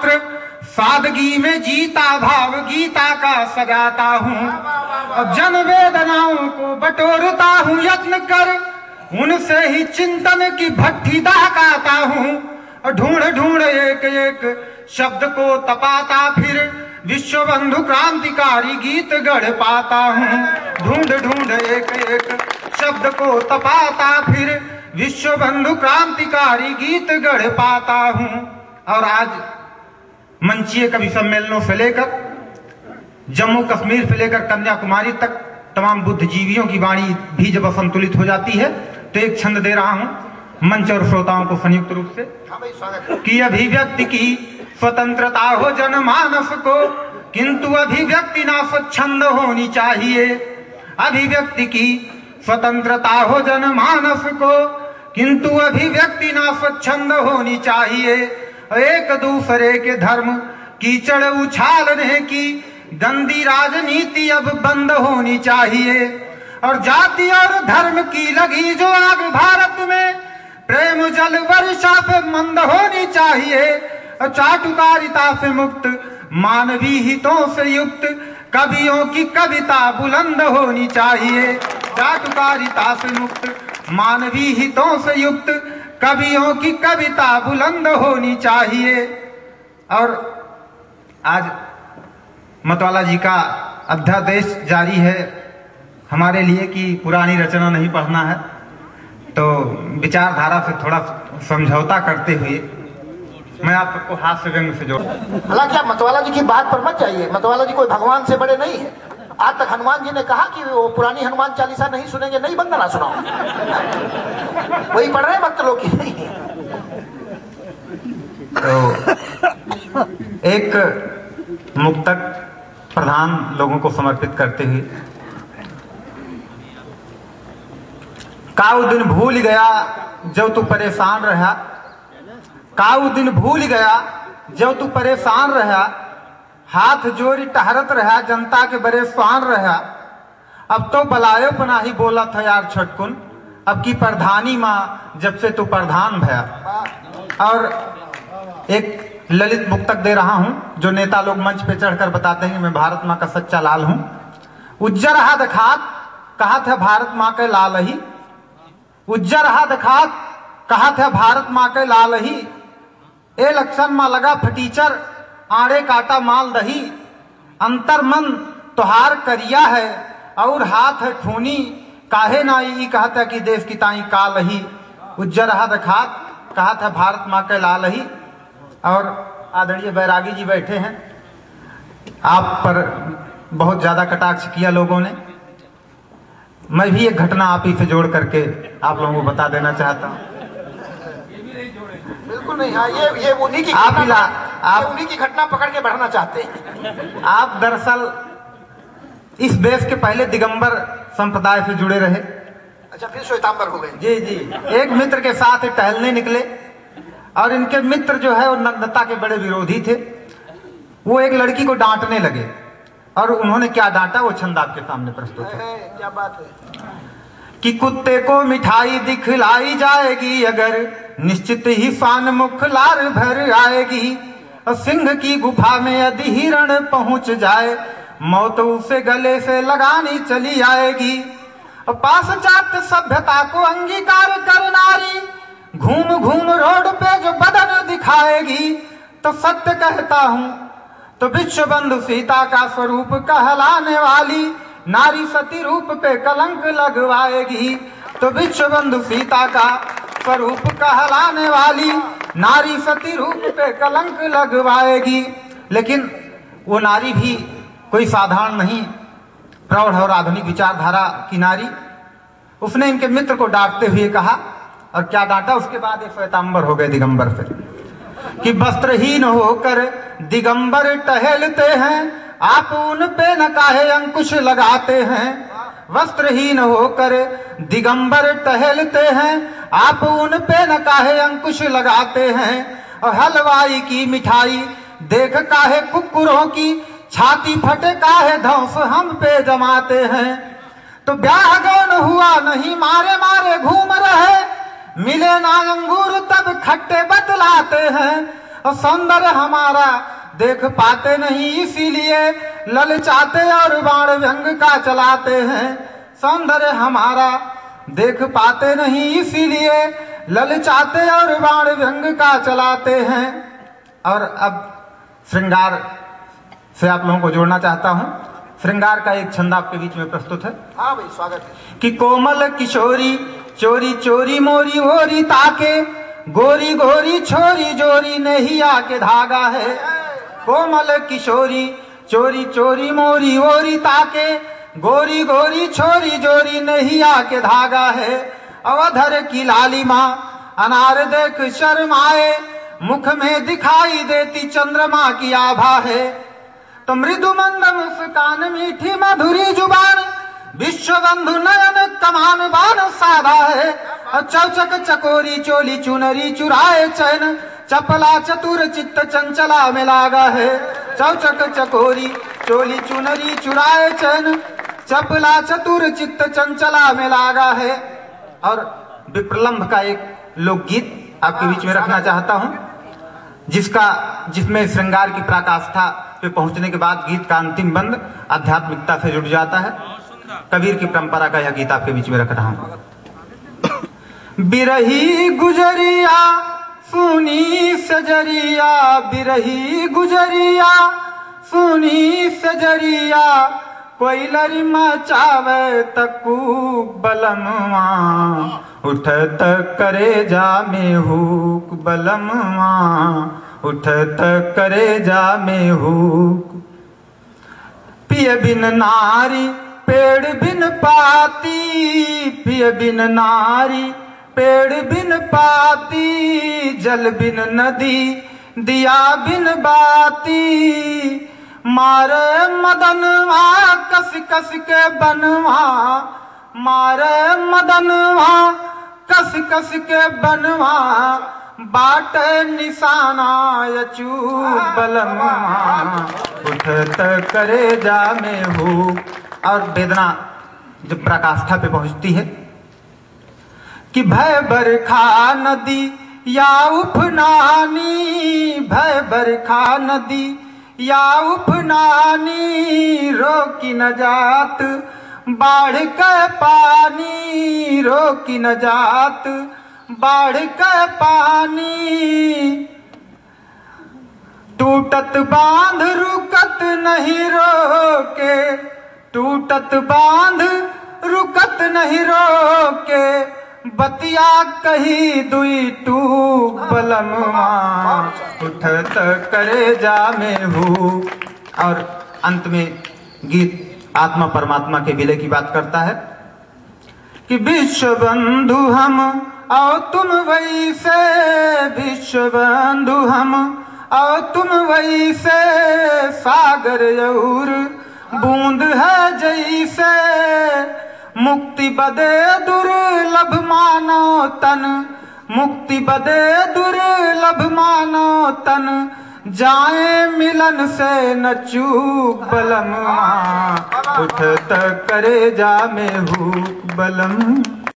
मात्र सादगी में जीता भाव गीता का सजाता हूँ। और जन वेदनाओं को बटोरता हूँ यत्न कर, उनसे ही चिंतन की भट्ठी दहकाता हूँ। और ढूंढ ढूंढ एक एक शब्द को तपाता फिर विश्व बंधु क्रांतिकारी गीत गढ़ पाता हूँ। ढूंढ ढूंढ एक एक शब्द को तपाता फिर विश्व बंधु क्रांतिकारी गीत गढ़ पाता हूँ। और आज मंचीय कवि सम्मेलनों से लेकर जम्मू कश्मीर से लेकर कन्याकुमारी तक तमाम बुद्धिजीवियों की वाणी भी जब असंतुलित हो जाती है तो एक छंद दे रहा हूँ मंच और श्रोताओं को संयुक्त रूप से कि अभिव्यक्ति की स्वतंत्रता हो जनमानस को, किंतु अभिव्यक्ति ना स्वच्छंद होनी चाहिए। अभिव्यक्ति की स्वतंत्रता हो जनमानस को, किंतु अभिव्यक्ति ना स्वच्छंद होनी चाहिए। एक दूसरे के धर्म कीचड़ उछालने की गंदी राजनीति अब बंद होनी चाहिए। और जाति और धर्म की लगी जो आग भारत में प्रेम जल वर्षा से मंद होनी चाहिए। और चाटुकारिता से मुक्त मानवीय हितों से युक्त कवियों की कविता बुलंद होनी चाहिए। चाटुकारिता से मुक्त मानवीय हितों से युक्त कवियों की कविता बुलंद होनी चाहिए। और आज मतवाला जी का अध्यादेश जारी है हमारे लिए कि पुरानी रचना नहीं पढ़ना है, तो विचारधारा से थोड़ा समझौता करते हुए मैं आप सबको हास्य व्यंग से जोड़। हालांकि आप मतवाला जी की बात पर मत जाइए, मतवाला जी कोई भगवान से बड़े नहीं है। आज तक हनुमान जी ने कहा कि वो पुरानी हनुमान चालीसा नहीं सुनेंगे, नहीं बंदना सुनाओ, वही पढ़ रहे भक्त लोग की नहीं। तो एक मुक्तक प्रधान लोगों को समर्पित करते हुए, काऊ दिन भूल गया जब तू परेशान रहा, काऊ दिन भूल गया जब तू परेशान रहा, हाथ जोड़ी टहरत रहा जनता के बड़े स्वान रहा। अब तो बलायो पनाही बोला था यार छटकुन, अब की प्रधानी माँ जब से तू प्रधान भया। और एक ललित मुक्तक दे रहा हूं जो नेता लोग मंच पे चढ़कर बताते हैं कि मैं भारत माँ का सच्चा लाल हूं। उज्जर हाथ खात कहा था भारत माँ के लाल ही, उज्जर हाथ खात कहा था भारत माँ के लाल ही। ए लक्षण माँ लगा फटीचर आड़े काटा माल दही, अंतर मन तुहार करिया है और हाथ है खूनी, काहे नाई कहता कि देश की ताई काल ही। उज्जर हाथ खात कहा था भारत माँ के लाल ही। और आदरणीय बैरागी जी बैठे हैं, आप पर बहुत ज्यादा कटाक्ष किया लोगों ने, मैं भी एक घटना आप ही से जोड़ करके आप लोगों को बता देना चाहता हूँ। बिल्कुल नहीं, हाँ ये उन्हीं की आप उन्हीं की घटना पकड़ के बढ़ना चाहते हैं। आप दरअसल इस देश के पहले दिगंबर संप्रदाय से जुड़े रहे। अच्छा, फिर श्वेतांबर हो गए। जी जी, एक मित्र के साथ टहलने निकले और इनके मित्र जो है वो नग्नता के बड़े विरोधी थे। वो एक लड़की को डांटने लगे और उन्होंने क्या डांटा वो छंद आपके सामने प्रस्तुत है। क्या बात है कि कुत्ते को मिठाई दिखलाई जाएगी अगर, निश्चित ही शान मुख लार भर आएगी। और सिंह की गुफा में यदि हिरण पहुंच जाए, मौत उसे गले से लगानी चली आएगी। और पाश्चात्य सभ्यता को अंगीकार कर नारी, घूम घूम रोड पे जो बदन दिखाएगी। तो सत्य कहता हूं तो विश्व बंधु सीता का स्वरूप कहलाने वाली नारी सती रूप पे कलंक लगवाएगी। तो विश्व बंधु सीता का स्वरूप कहलाने वाली नारी सती रूप पे कलंक लगवाएगी। लेकिन वो नारी भी कोई साधारण नहीं, प्रौढ़ और आधुनिक विचारधारा की नारी। उसने इनके मित्र को डांटते हुए कहा, और क्या डांटा, उसके बाद ये श्वेतांबर हो गए दिगंबर से, कि वस्त्रहीन होकर दिगंबर टहलते हैं, आप उन पे न काहे अंकुश लगाते हैं। वस्त्रहीन होकर दिगंबर टहलते हैं, आप उन पे न काहे अंकुश लगाते हैं। और हलवाई की मिठाई देख काहे कुकुरों की छाती फटे काहे धौंस हम पे जमाते हैं। तो ब्याह गौन हुआ नहीं मारे मारे घूम रहे, मिले ना अंगूर तब खट्टे बतलाते हैं। और सौंदर्य हमारा देख पाते नहीं, इसीलिए ललचाते और बाण व्यंग का चलाते हैं। सौंदर्य हमारा देख पाते नहीं, इसीलिए ललचाते और बाण व्यंग का चलाते हैं। और अब श्रृंगार से आप लोगों को जोड़ना चाहता हूं। श्रृंगार का एक छंद आपके बीच में प्रस्तुत है। हाँ भाई, स्वागत है। कि कोमल किशोरी चोरी चोरी मोरी ओरी ताके, गोरी गोरी छोरी जोरी नहीं आके धागा है। कोमल किशोरी चोरी चोरी मोरी ओरी ताके, गोरी गोरी छोरी जोरी नहीं आके धागा है। अवधर की लालिमा अनार देख शर्माए, मुख में दिखाई देती चंद्रमा की आभा है। तो मृदु मंद मुस्कान मीठी मधुरी जुबान, विश्व बंधु नयन कमान बान साधा है। चौचक चकोरी चोली चुनरी चुराए चैन, चपला चतुर चित्त चंचला में लागा है। चौचक चकोरी चोली चुनरी चुराए चैन, चपला चतुर चित्त चंचला में लागा है। और विप्रलंभ का एक लोकगीत आपके बीच में रखना चाहता हूं, जिसमें श्रृंगार की पराकाष्ठा पे पहुंचने के बाद गीत का अंतिम बंद आध्यात्मिकता से जुड़ जाता है। कबीर की परंपरा का यह गीत आपके बीच में रख रहा हूं। बिरही गुजरिया सुनी सजरिया, बिरही गुजरिया सुनी सजरिया, कोई लरी मचावे तकू बलमवा, उठत करे जा में हुक बलमवा, उठत करे जा में हुक। पिय बिन नारी पेड़ बिन पाती, पिय बिन नारी पेड़ बिन पाती, जल बिन नदी दिया बिन बाती, मारे मदनवा कस कस के बनवा, मारे मदनवा कस कस के बनवा, बाट निशाना यचू बलमवा, उठत करे जा में हूँ। और वेदना जब पराकाष्ठा पे पहुंचती है कि भय बरखा नदी या उफनानी, भय बरखा नदी या उफनानी, रोकी न जात बाढ़ के पानी, रोकी न जात बाढ़ के पानी, टूटत बांध रुकत नहीं रोके, टूटत बांध रुकत नहीं रोके, बतिया कही दुई टू बलमवा, उठत करे जा में हूँ। और अंत में गीत आत्मा परमात्मा के विलय की बात करता है कि विश्व बंधु हम और तुम वैसे, विश्व बंधु हम और तुम वैसे, सागर और बूंद है जैसे, मुक्ति बदे दुर्लभ मानो तन, मुक्ति बदे दुर्लभ मानो तन, जाए मिलन से न चूक बलमवा, उठत करे जा में हुक बलम।